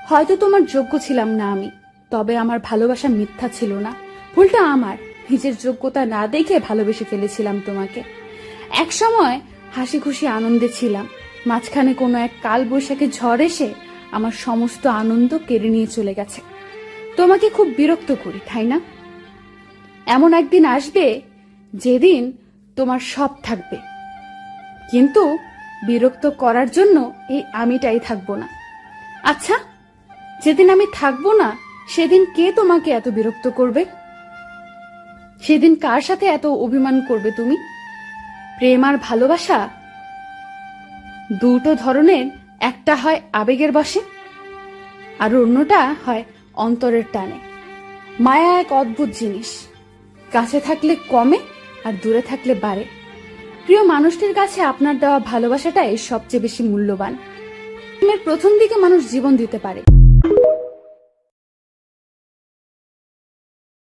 হয়তো তোমার যোগ্য ছিলাম না আমি, তবে আমার ভালোবাসা মিথ্যা ছিল না। ভুলটা আমার, নিজের যোগ্যতা না দেখে ভালোবেসে ফেলেছিলাম তোমাকে। এক সময় হাসি খুশি আনন্দে ছিলাম, মাঝখানে কোনো এক কাল বৈশাখী ঝড় এসে আমার সমস্ত আনন্দ কেড়ে নিয়ে চলে গেছে। তোমাকে খুব বিরক্ত করি, তাই না? এমন একদিন আসবে যেদিন তোমার সব থাকবে, কিন্তু বিরক্ত করার জন্য এই আমিটাই থাকবো না। আচ্ছা, যেদিন আমি থাকবো না সেদিন কে তোমাকে এত বিরক্ত করবে? সেদিন কার সাথে এত অভিমান করবে তুমি? প্রেম আর ভালোবাসা দুটো ধরনের, একটা হয় আবেগের বশে আর অন্যটা হয় অন্তরের টানে। মায়া এক অদ্ভুত জিনিস, কাছে থাকলে কমে আর দূরে থাকলে বাড়ে। প্রিয় মানুষটির কাছে আপনার দেওয়া ভালোবাসাটাই সবচেয়ে বেশি মূল্যবান। প্রেমের প্রথম দিকে মানুষ জীবন দিতে পারে,